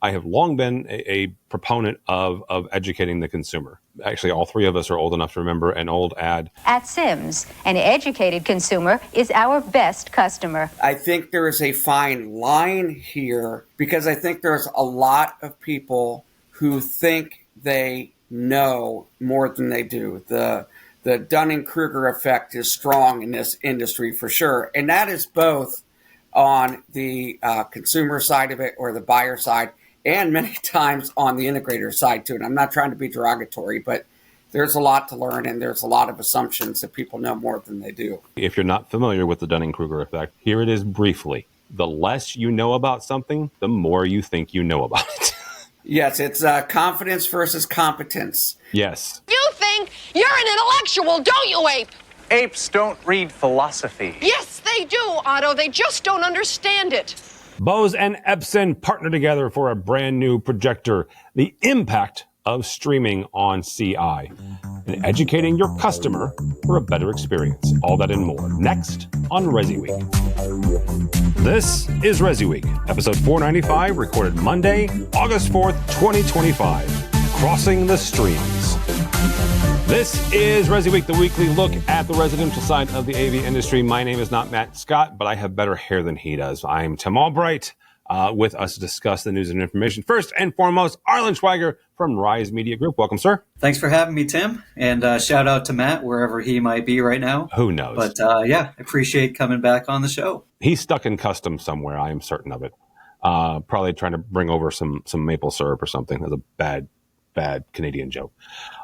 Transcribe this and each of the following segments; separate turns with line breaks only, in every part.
I have long been a proponent of educating the consumer. Actually, all three of us are old enough to remember an old ad.
At Sims, an educated consumer is our best customer.
I think there is a fine line here because I think there's a lot of people who think they know more than they do. The Dunning-Kruger effect is strong in this industry for sure. And that is both on the consumer side of it or the buyer side, and many times on the integrator side too. And I'm not trying to be derogatory, but there's a lot to learn and there's a lot of assumptions that people know more than they do.
If you're not familiar with the Dunning-Kruger effect, here it is briefly. The less you know about something, the more you think you know about it.
Yes, it's confidence versus competence.
Yes.
You think you're an intellectual, don't you, Ape?
Apes don't read philosophy.
Yes, they do, Otto. They just don't understand it.
Bose and Epson partner together for a brand new projector. The impact of streaming on CI and educating your customer for a better experience. All that and more next on ResiWeek. This is ResiWeek, episode 495, recorded Monday, August 4th, 2025. Crossing the streams. This is ResiWeek, the weekly look at the residential side of the AV industry. My name is not Matt Scott, but I have better hair than he does. I'm Tim Albright, with us to discuss the news and information. First and foremost, Arlen Schweiger from Rise Media Group. Welcome, sir.
Thanks for having me, Tim. And shout out to Matt, wherever he might be right now.
Who knows?
But yeah, appreciate coming back on the show.
He's stuck in customs somewhere. I am certain of it. Probably trying to bring over some maple syrup or something. That's a bad Canadian joke.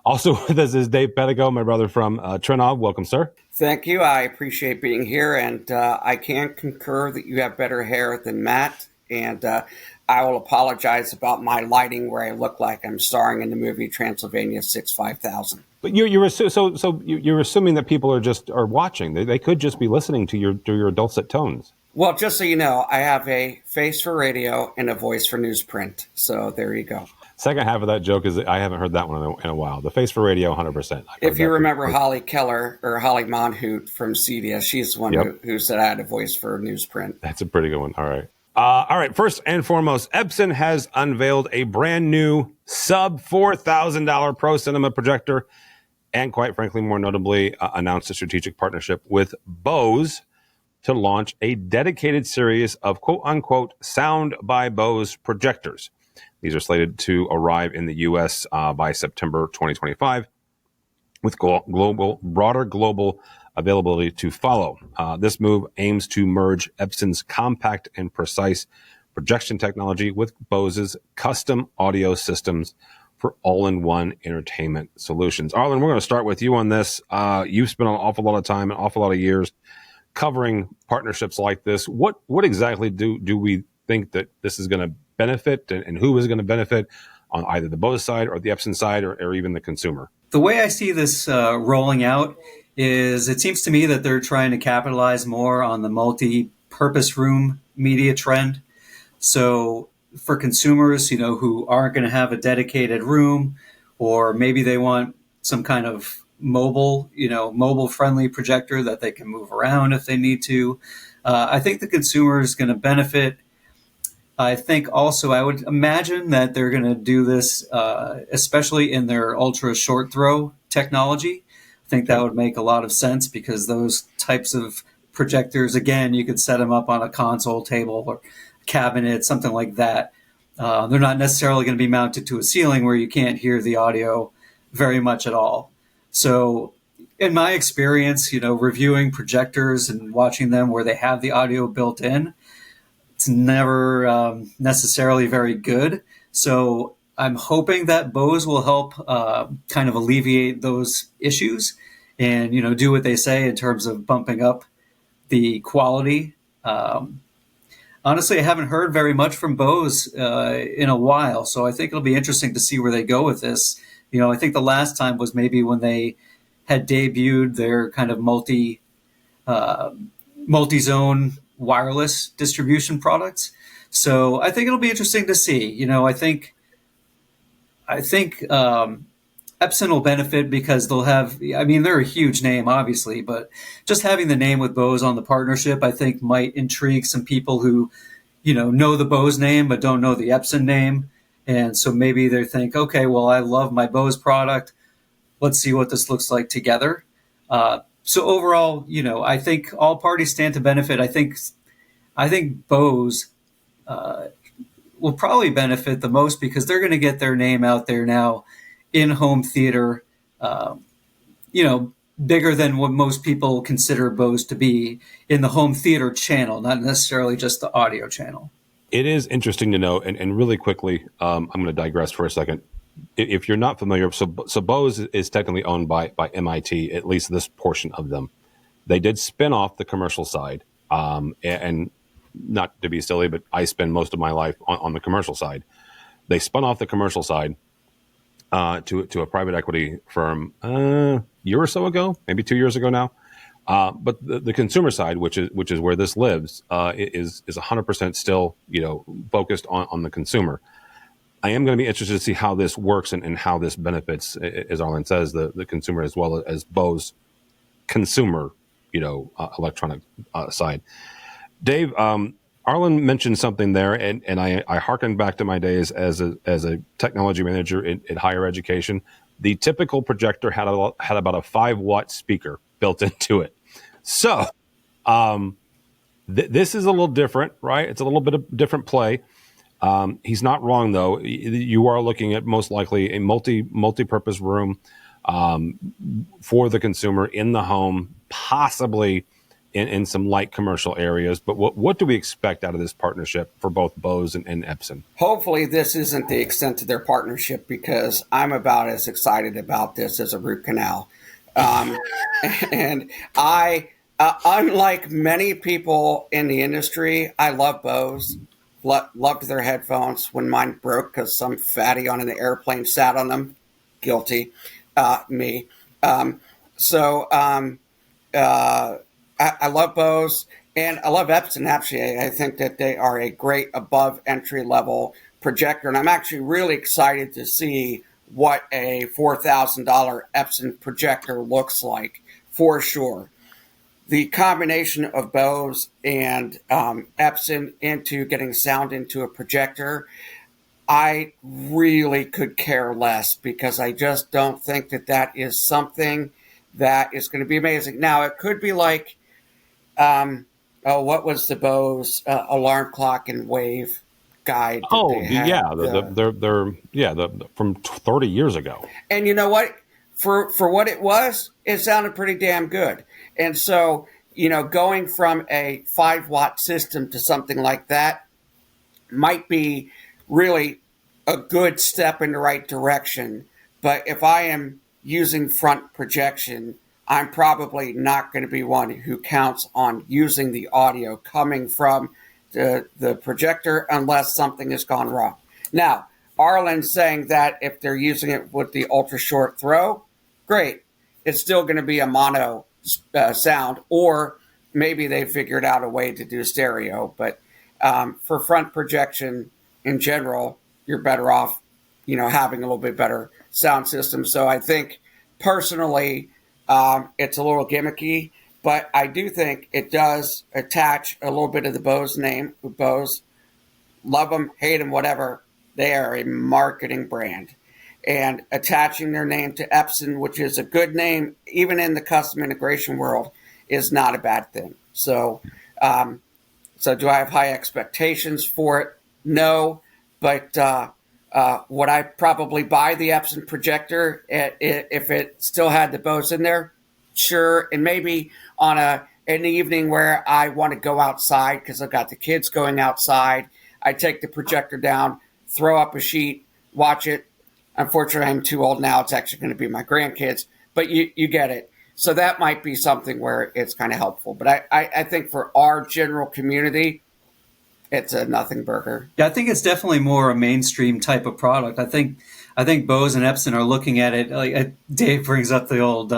Also with us is Dave Pedigo, my brother from Trinnov. Welcome, sir.
Thank you. I appreciate being here, and I can concur that you have better hair than Matt, and I will apologize about my lighting where I look like I'm starring in the movie Transylvania 6-5000.
But you're assuming that people are watching. They could just be listening to your dulcet tones.
Well, just so you know, I have a face for radio and a voice for newsprint. So there you go.
Second half of that joke is that I haven't heard that one in a while. The face for radio, 100%.
If you remember Holly Keller or Holly Monhoot from CBS, she's the one who said I had a voice for newsprint.
That's a pretty good one. All right. First and foremost, Epson has unveiled a brand new sub $4,000 Pro Cinema projector, and quite frankly, more notably, announced a strategic partnership with Bose to launch a dedicated series of quote-unquote sound by Bose projectors. These are slated to arrive in the U.S. By September 2025, with broader global availability to follow. This move aims to merge Epson's compact and precise projection technology with Bose's custom audio systems for all-in-one entertainment solutions. Arlen, we're going to start with you on this. You've spent an awful lot of time, an awful lot of years covering partnerships like this. What exactly do we think that this is going to benefit, and who is going to benefit on either the Bose side or the Epson side or even the consumer?
The way I see this rolling out is it seems to me that they're trying to capitalize more on the multi-purpose room media trend. So for consumers, who aren't going to have a dedicated room, or maybe they want some kind of mobile-friendly projector that they can move around if they need to, I think the consumer is going to benefit. I think also I would imagine that they're going to do this, especially in their ultra short throw technology. I think that would make a lot of sense because those types of projectors, again, you could set them up on a console table or cabinet, something like that. They're not necessarily going to be mounted to a ceiling where you can't hear the audio very much at all. So in my experience, reviewing projectors and watching them where they have the audio built in, it's never necessarily very good. So I'm hoping that Bose will help kind of alleviate those issues and, do what they say in terms of bumping up the quality. Honestly, I haven't heard very much from Bose in a while, so I think it'll be interesting to see where they go with this. I think the last time was maybe when they had debuted their kind of multi-zone wireless distribution products. So I think it'll be interesting to see. I think Epson will benefit because they'll have, they're a huge name, obviously, but just having the name with Bose on the partnership, I think might intrigue some people who, know the Bose name but don't know the Epson name, and so maybe they think, okay, well, I love my Bose product. Let's see what this looks like together. So overall, I think all parties stand to benefit. I think Bose will probably benefit the most because they're going to get their name out there now in home theater, bigger than what most people consider Bose to be in the home theater channel, not necessarily just the audio channel.
It is interesting to know, and really quickly, I'm going to digress for a second. If you're not familiar, so Bose is technically owned by MIT, at least this portion of them. They did spin off the commercial side, and not to be silly, but I spend most of my life on the commercial side. They spun off the commercial side to a private equity firm a year or so ago, maybe 2 years ago now. But the consumer side, which is where this lives, is 100% still focused on the consumer. I am going to be interested to see how this works and how this benefits, as Arlen says, the consumer as well as Bose consumer, electronic side. Dave, Arlen mentioned something there, and I hearkened back to my days as a technology manager at higher education. The typical projector had about a 5-watt speaker built into it. So this is a little different, right? It's a little bit of different play. He's not wrong, though. You are looking at most likely a multi-purpose room for the consumer in the home, possibly in some light commercial areas. But what do we expect out of this partnership for both Bose and Epson?
Hopefully this isn't the extent of their partnership, because I'm about as excited about this as a root canal. And I, unlike many people in the industry, I love Bose. Loved their headphones when mine broke because some fatty on an airplane sat on them. Guilty. Me. I love Bose, and I love Epson, actually. I think that they are a great above entry-level projector, and I'm actually really excited to see what a $4,000 Epson projector looks like, for sure. The combination of Bose and Epson into getting sound into a projector, I really could care less, because I just don't think that is something that is going to be amazing. Now, it could be like, what was the Bose alarm clock and wave guide?
They're from 30 years ago.
And you know what? For what it was, it sounded pretty damn good. And so, going from a 5-watt system to something like that might be really a good step in the right direction. But if I am using front projection, I'm probably not going to be one who counts on using the audio coming from the projector unless something has gone wrong. Now, Arlen's saying that if they're using it with the ultra short throw, great. It's still going to be a mono sound, or maybe they figured out a way to do stereo. But for front projection in general, you're better off, having a little bit better sound system. So I think personally, it's a little gimmicky, but I do think it does attach a little bit of the Bose name. Bose, love them, hate them, whatever. They are a marketing brand. And attaching their name to Epson, which is a good name, even in the custom integration world, is not a bad thing. So, do I have high expectations for it? No, but would I probably buy the Epson projector if it still had the Bose in there? Sure. And maybe on an evening where I want to go outside because I've got the kids going outside, I take the projector down, throw up a sheet, watch it. Unfortunately, I'm too old now. It's actually going to be my grandkids, but you get it. So that might be something where it's kind of helpful. But I think for our general community, it's a nothing burger.
Yeah, I think it's definitely more a mainstream type of product. I think Bose and Epson are looking at it, like Dave brings up the old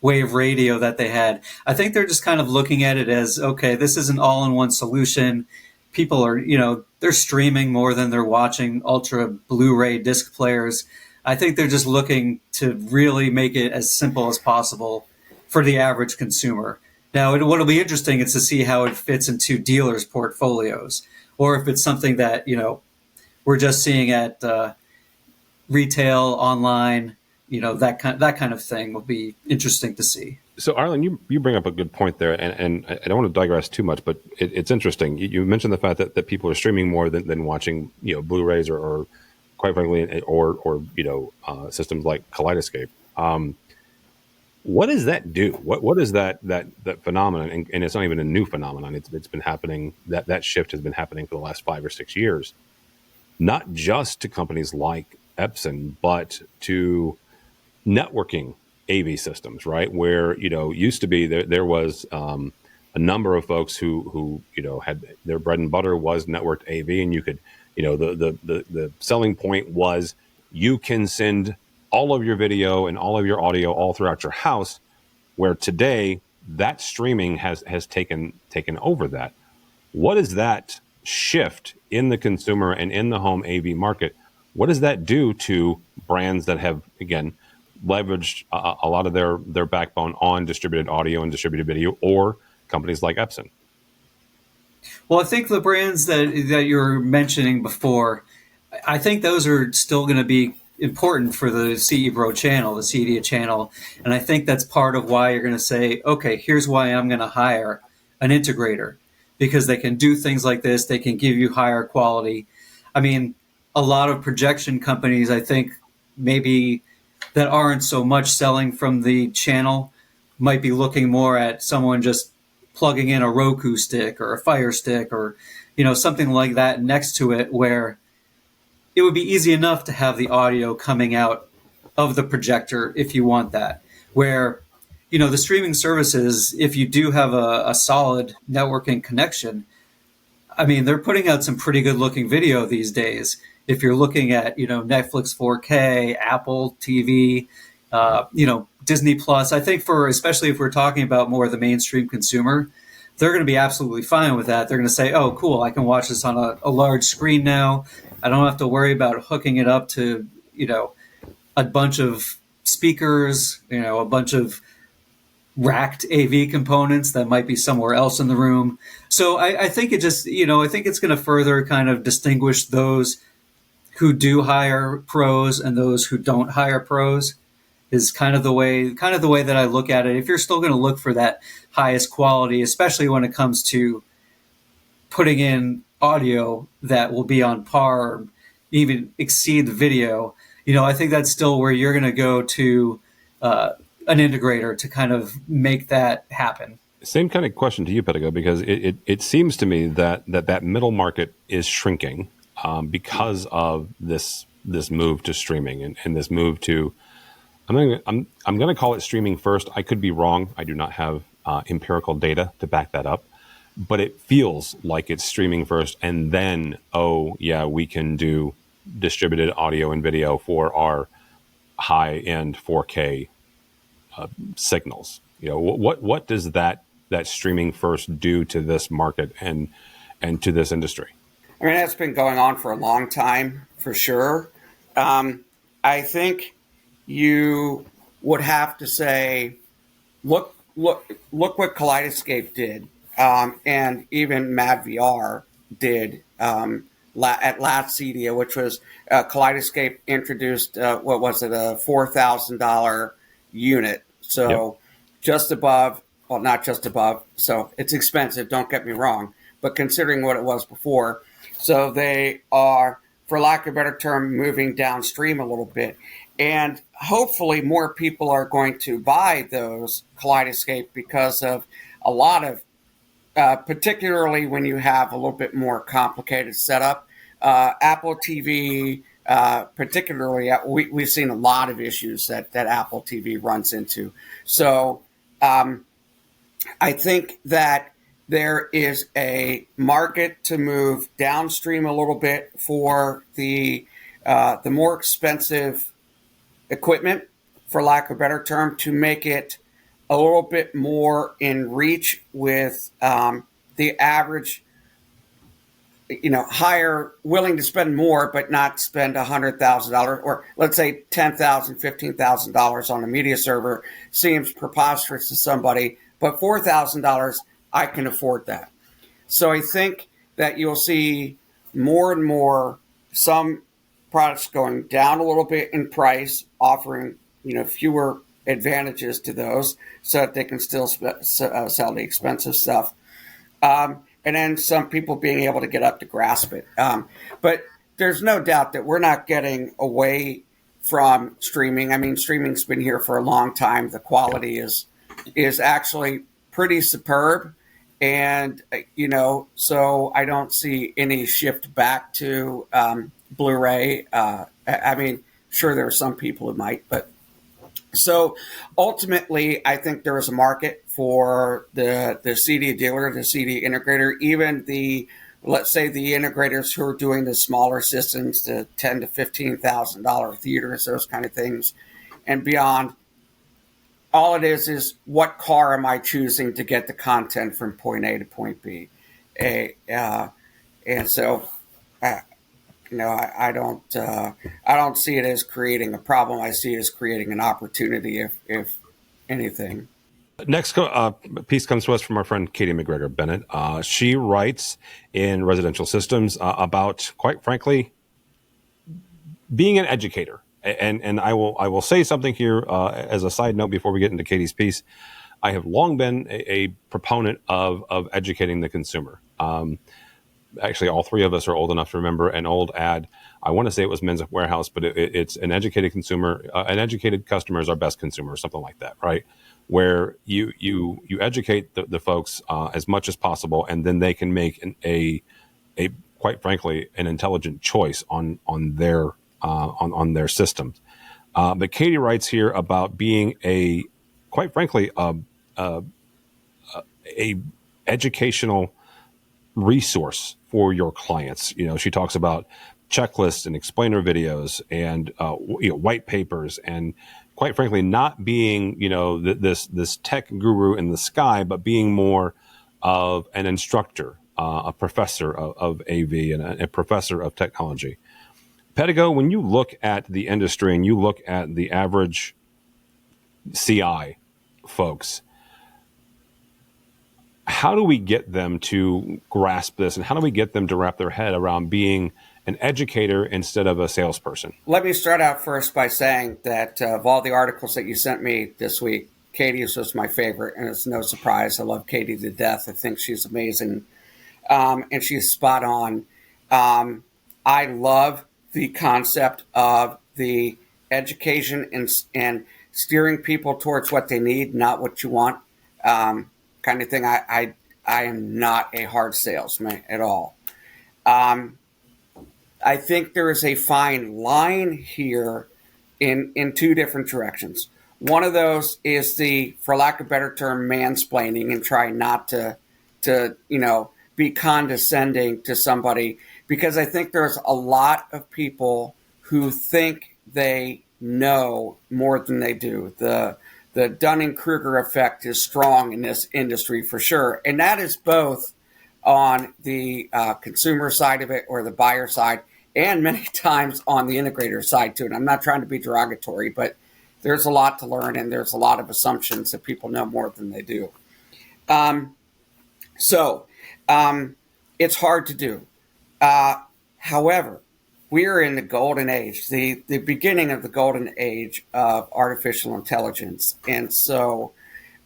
wave radio that they had. I think they're just kind of looking at it as, okay, this is an all-in-one solution. People are, they're streaming more than they're watching ultra Blu-ray disc players. I think they're just looking to really make it as simple as possible for the average consumer. Now, what'll be interesting is to see how it fits into dealers' portfolios. or if it's something that, we're just seeing at retail, online, that kind of thing will be interesting to see.
So, Arlen, you bring up a good point there, and I don't want to digress too much, but it's interesting. You mentioned the fact that people are streaming more than watching, Blu-rays or quite frankly, or systems like Kaleidoscape. What does that do? What is that phenomenon? And it's not even a new phenomenon. It's been happening. That shift has been happening for the last 5 or 6 years, not just to companies like Epson, but to networking AV systems, right? Where, used to be there was a number of folks who had their bread and butter was networked AV, and you could, the selling point was you can send all of your video and all of your audio all throughout your house, where today that streaming has taken over that. What is that shift in the consumer and in the home AV market? What does that do to brands that have, again, leveraged a lot of their backbone on distributed audio and distributed video, or companies like Epson?
Well, I think the brands that you're mentioning before, I think those are still going to be important for the CE Pro channel, the CEDIA channel. And I think that's part of why you're going to say, okay, here's why I'm going to hire an integrator, because they can do things like this. They can give you higher quality. I mean, a lot of projection companies, I think, maybe that aren't so much selling from the channel might be looking more at someone just plugging in a Roku stick or a Fire Stick or, something like that next to it, where it would be easy enough to have the audio coming out of the projector if you want that. Where, the streaming services, if you do have a solid networking connection, I mean, they're putting out some pretty good looking video these days. If you're looking at, Netflix 4K, Apple TV, Disney Plus, I think especially if we're talking about more of the mainstream consumer, they're going to be absolutely fine with that. They're going to say, oh, cool, I can watch this on a large screen now. I don't have to worry about hooking it up to, a bunch of speakers, a bunch of racked AV components that might be somewhere else in the room. So I think it just, I think it's going to further kind of distinguish those who do hire pros and those who don't hire pros, is kind of the way that I look at it. If you're still going to look for that highest quality, especially when it comes to putting in audio that will be on par or even exceed the video, I think that's still where you're going to go to an integrator to kind of make that happen.
Same kind of question to you, Pedigo, because it seems to me that middle market is shrinking because of this move to streaming and this move to, I'm going to call it streaming first. I could be wrong. I do not have empirical data to back that up, but it feels like it's streaming first, and then, oh yeah, we can do distributed audio and video for our high-end 4K signals. What does that streaming first do to this market and to this industry?
I mean, that's been going on for a long time, for sure. I think you would have to say, look what Kaleidoscape did, and even MadVR did at last CEDIA, which was Kaleidoscape introduced a $4,000 unit, so yep. Just above, well, not just above, so it's expensive, don't get me wrong, but considering what it was before, so they are, for lack of a better term, moving downstream a little bit. And hopefully more people are going to buy those Kaleidoscape because of a lot of, particularly when you have a little bit more complicated setup. Apple TV, particularly, we've seen a lot of issues that Apple TV runs into. So I think that there is a market to move downstream a little bit for the more expensive equipment, for lack of a better term, to make it a little bit more in reach with the average, higher, willing to spend more, but not spend $100,000 or let's say $10,000, $15,000 on a media server seems preposterous to somebody, but $4,000, I can afford that. So I think that you'll see more and more some products going down a little bit in price, offering fewer advantages to those, so that they can still sell the expensive stuff. And then some people being able to get up to grasp it. But there's no doubt that we're not getting away from streaming. I mean, streaming's been here for a long time. The quality is actually pretty superb. And, so I don't see any shift back to Blu-ray. I mean, sure, there are some people who might, but so ultimately, I think there is a market for the CD dealer, the CD integrator, even let's say the integrators who are doing the smaller systems, the $10,000 to $15,000 theaters, those kind of things, and beyond. All it is what car am I choosing to get the content from point A to point B, and so. I don't see it as creating a problem. I see it as creating an opportunity, if anything.
Next piece comes to us from our friend Katye McGregor-Bennett. She writes in Residential Systems about, quite frankly, being an educator. And I will say something here as a side note before we get into Katie's piece. I have long been a proponent of educating the consumer. Actually, all three of us are old enough to remember an old ad. I want to say it was Men's Warehouse, but it's an educated consumer. An educated customer is our best consumer, or something like that, right? Where you educate the folks as much as possible, and then they can make a quite frankly an intelligent choice on their systems. But Katie writes here about being quite frankly a educational resource for your clients. She talks about checklists and explainer videos and white papers, and quite frankly, not being this tech guru in the sky, but being more of an instructor, a professor of AV and a professor of technology. Pedigo, when you look at the industry and you look at the average CI folks, how do we get them to grasp this, and how do we get them to wrap their head around being an educator instead of a salesperson?
Let me start out first by saying that of all the articles that you sent me this week, Katie's was my favorite, and it's no surprise. I love Katie to death. I think she's amazing, and she's spot on. I love the concept of the education and steering people towards what they need, not what you want. Kind of thing. I am not a hard salesman at all. I think there is a fine line here in two different directions. One of those is for lack of a better term, mansplaining, and trying not to be condescending to somebody, because I think there's a lot of people who think they know more than they do. The Dunning-Kruger effect is strong in this industry for sure. And that is both on the consumer side of it, or the buyer side, and many times on the integrator side too. And I'm not trying to be derogatory, but there's a lot to learn, and there's a lot of assumptions that people know more than they do. So it's hard to do. However, we are in the golden age, the beginning of the golden age of artificial intelligence. And so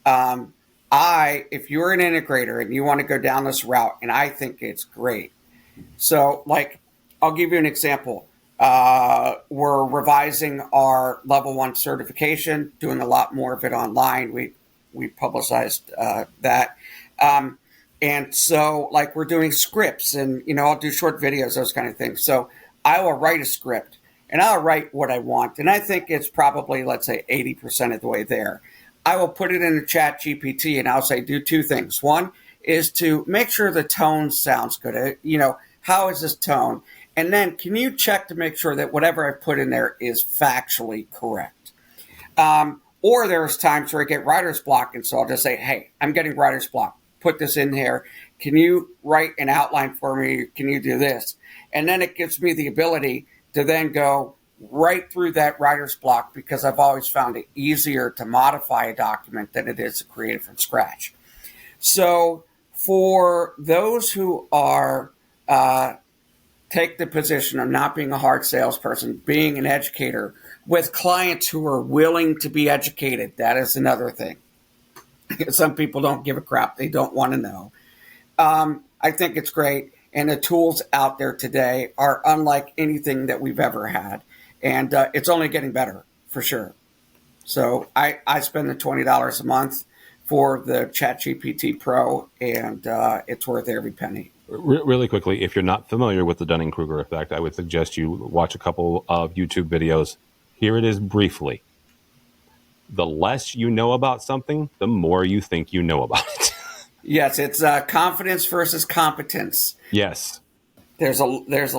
if you're an integrator and you want to go down this route, and I think it's great. So, I'll give you an example. We're revising our level 1 certification, doing a lot more of it online. We publicized that. And so, we're doing scripts, and, I'll do short videos, those kind of things. So I will write a script, and I'll write what I want. And I think it's probably, let's say, 80% of the way there. I will put it in the chat GPT, and I'll say, do two things. One is to make sure the tone sounds good. How is this tone? And then can you check to make sure that whatever I put in there is factually correct? Or there's times where I get writer's block, and so I'll just say, hey, I'm getting writer's block. Put this in here. Can you write an outline for me? Can you do this? And then it gives me the ability to then go right through that writer's block, because I've always found it easier to modify a document than it is to create it from scratch. So for those who are take the position of not being a hard salesperson, being an educator with clients who are willing to be educated. That is another thing. Some people don't give a crap. They don't want to know. I think it's great. And the tools out there today are unlike anything that we've ever had. And it's only getting better, for sure. So I spend the $20 a month for the ChatGPT Pro, and it's worth every penny.
Really quickly, if you're not familiar with the Dunning-Kruger effect, I would suggest you watch a couple of YouTube videos. Here it is briefly. The less you know about something, the more you think you know about it.
Yes, it's confidence versus competence.
Yes.
There's a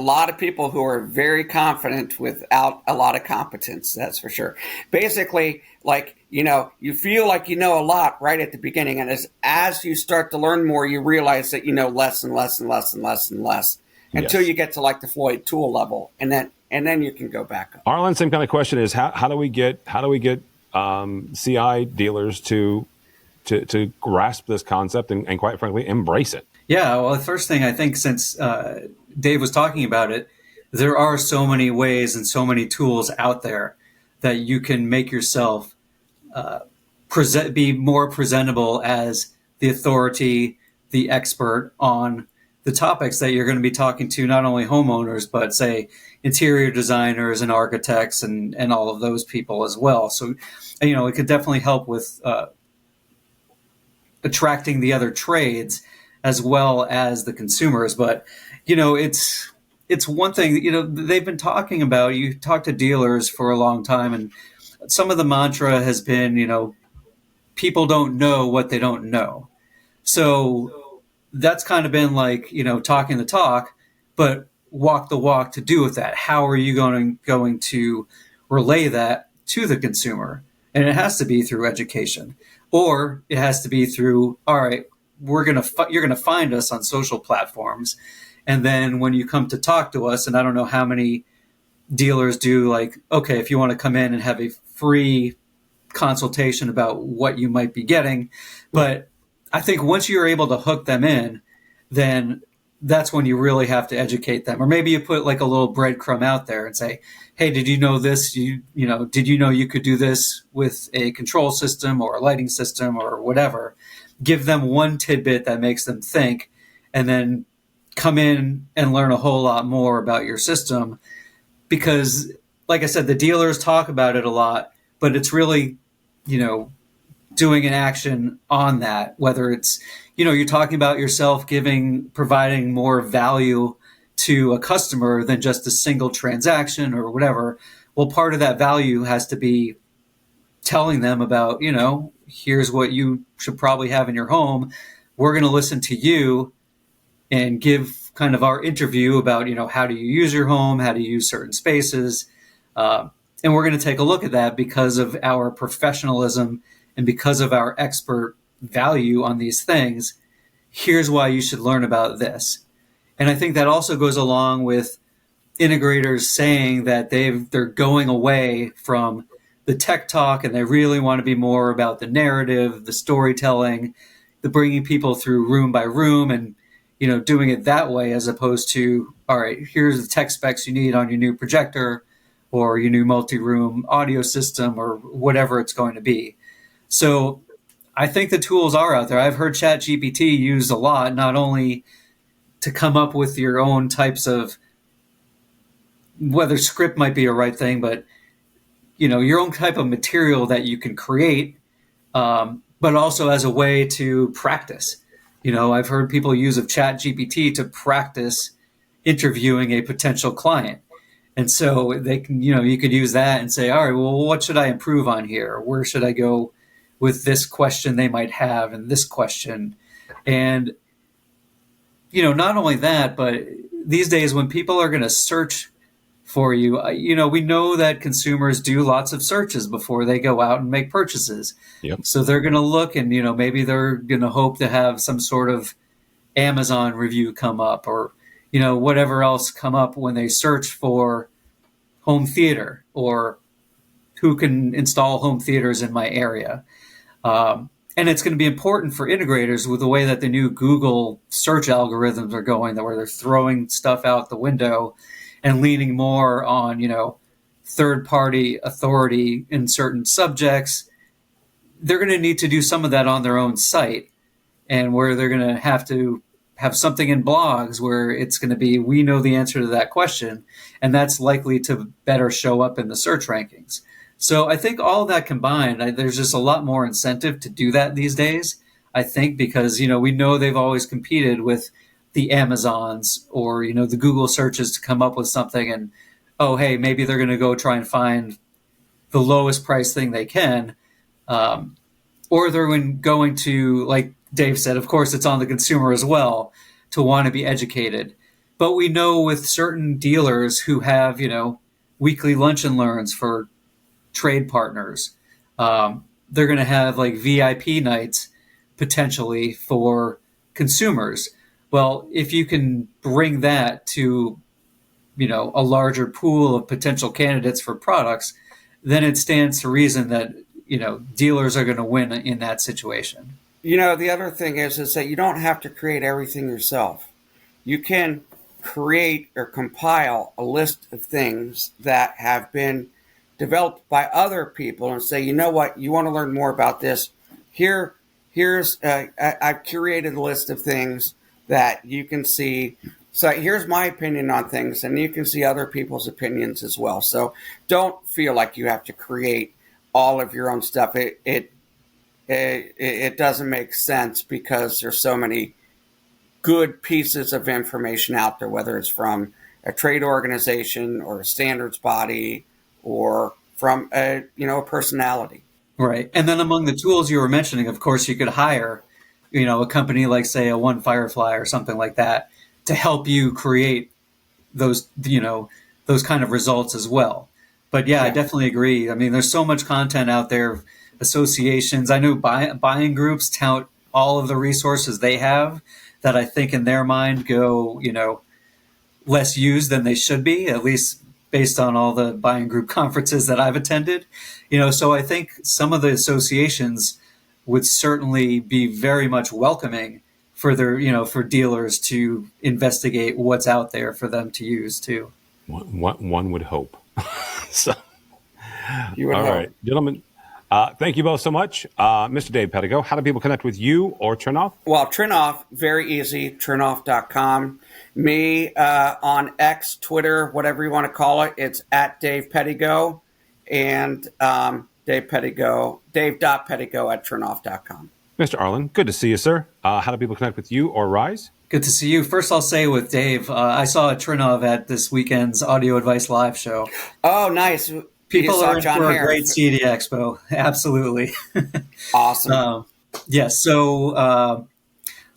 lot of people who are very confident without a lot of competence. That's for sure. Basically, like, you feel like you know a lot right at the beginning. And as you start to learn more, you realize that you know less and less and less and less and less until you get to like the Floyd Tool level. And then you can go back up.
Arlen, same kind of question is how do we get CI dealers to grasp this concept and quite frankly embrace it?
Yeah, well, the first thing I think, since Dave was talking about it, there are so many ways and so many tools out there that you can make yourself be more presentable as the authority, the expert on the topics that you're going to be talking to, not only homeowners, but say interior designers and architects and all of those people as well. So, it could definitely help with attracting the other trades as well as the consumers. But, it's one thing, they've been talking about, you talk to dealers for a long time, and some of the mantra has been, people don't know what they don't know. So that's kind of been like, talking the talk, but walk the walk to do with that. How are you going to relay that to the consumer? And it has to be through education, or it has to be through, all right, you're going to find us on social platforms. And then when you come to talk to us, and I don't know how many dealers do, like, okay, if you want to come in and have a free consultation about what you might be getting. But I think once you're able to hook them in, then that's when you really have to educate them. Or maybe you put like a little breadcrumb out there and say, hey, did you know this? Did you know you could do this with a control system or a lighting system or whatever? Give them one tidbit that makes them think, and then come in and learn a whole lot more about your system. Because, like I said, the dealers talk about it a lot, but it's really, doing an action on that, whether it's, you're talking about yourself providing more value to a customer than just a single transaction or whatever. Well, part of that value has to be telling them about, here's what you should probably have in your home. We're going to listen to you and give kind of our interview about, how do you use your home? How do you use certain spaces? And we're going to take a look at that because of our professionalism and because of our expert value on these things. Here's why you should learn about this. And I think that also goes along with integrators saying that they're going away from the tech talk and they really want to be more about the narrative, the storytelling, the bringing people through room by room and, doing it that way, as opposed to, all right, here's the tech specs you need on your new projector or your new multi-room audio system or whatever it's going to be. So I think the tools are out there. I've heard ChatGPT used a lot, not only to come up with your own types of, whether script might be a right thing, but, your own type of material that you can create, but also as a way to practice. I've heard people use of ChatGPT to practice interviewing a potential client. And so they can, you could use that and say, all right, well, what should I improve on here? Where should I go with this question they might have and this question? And, not only that, but these days when people are going to search for you, we know that consumers do lots of searches before they go out and make purchases.
Yep.
So they're going to look and, maybe they're going to hope to have some sort of Amazon review come up or, whatever else come up when they search for home theater or who can install home theaters in my area. And it's going to be important for integrators with the way that the new Google search algorithms are going, where they're throwing stuff out the window and leaning more on, third-party authority in certain subjects. They're going to need to do some of that on their own site, and where they're going to have something in blogs where it's going to be, we know the answer to that question, and that's likely to better show up in the search rankings. So I think all that combined, there's just a lot more incentive to do that these days, I think, because, we know they've always competed with the Amazons or, the Google searches to come up with something, and, oh, hey, maybe they're going to go try and find the lowest price thing they can. Or they're going to, like Dave said, of course, it's on the consumer as well to want to be educated. But we know with certain dealers who have, weekly lunch and learns for trade partners, they're going to have like VIP nights potentially for consumers. Well, if you can bring that to, a larger pool of potential candidates for products, then it stands to reason that, dealers are going to win in that situation.
The other thing is that you don't have to create everything yourself. You can create or compile a list of things that have been developed by other people and say, you know what, you want to learn more about this? Here's I've curated a list of things that you can see. So here's my opinion on things, and you can see other people's opinions as well. So don't feel like you have to create all of your own stuff. It doesn't make sense because there's so many good pieces of information out there, whether it's from a trade organization or a standards body or from a personality.
Right. And then among the tools you were mentioning, of course, you could hire, a company like, say, a One Firefly or something like that to help you create those, those kind of results as well. But yeah, I definitely agree. I mean, there's so much content out there, associations. I know buying groups tout all of the resources they have that I think in their mind go, less used than they should be, at least based on all the buying group conferences that I've attended. So I think some of the associations would certainly be very much welcoming for their, for dealers to investigate what's out there for them to use too.
One would hope. So,
You would
all
hope.
right, gentlemen. Thank you both so much. Mr. Dave Pedigo, how do people connect with you or Trinnov?
Well, Trinnov, very easy, Trinnov.com. Me on X, Twitter, whatever you want to call it, it's at Dave Pedigo, and Dave Pedigo, Dave.Pedigo at Trinnov.com.
Mr. Arlen, good to see you, sir. How do people connect with you or Rise?
Good to see you. First, I'll say with Dave, I saw Trinnov at this weekend's Audio Advice Live show.
Oh, nice.
People are in
John
for a
Harris.
great CD Expo. Absolutely.
Awesome.
Yes. So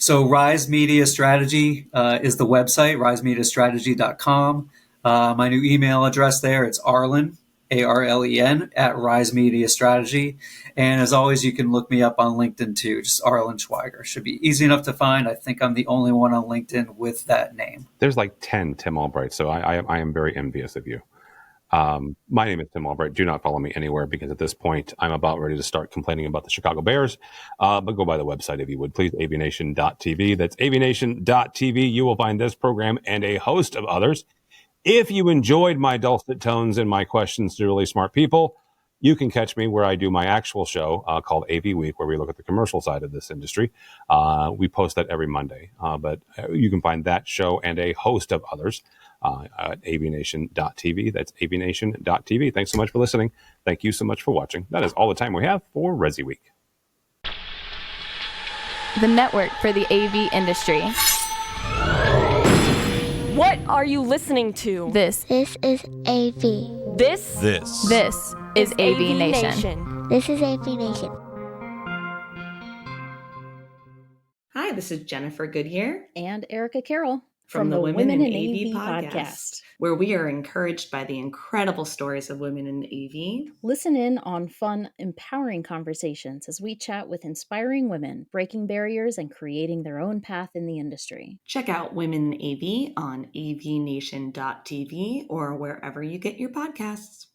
Rise Media Strategy is the website, risemediastrategy.com. My new email address there, it's Arlen, Arlen, at Rise Media Strategy. And as always, you can look me up on LinkedIn too, just Arlen Schweiger. Should be easy enough to find. I think I'm the only one on LinkedIn with that name.
There's like 10 Tim Albright, so I am very envious of you. My name is Tim Albright. Do not follow me anywhere because at this point I'm about ready to start complaining about the Chicago Bears. But go by the website if you would, please, AVNation.tv. That's AVNation.tv. You will find this program and a host of others. If you enjoyed my dulcet tones and my questions to really smart people, you can catch me where I do my actual show called AV Week, where we look at the commercial side of this industry. We post that every Monday. But you can find that show and a host of others at AVNation.tv. That's AVNation.tv. Thanks so much for listening. Thank you so much for watching. That is all the time we have for ResiWeek.
The network for the AV industry.
What are you listening to?
This
This is AV.
This
is AVNation.
This is AVNation.
Hi, this is Jennifer Goodyear
and Erica Carroll
from the Women in AV podcast, where we are encouraged by the incredible stories of women in AV.
Listen in on fun, empowering conversations as we chat with inspiring women, breaking barriers and creating their own path in the industry.
Check out Women in AV on avnation.tv or wherever you get your podcasts.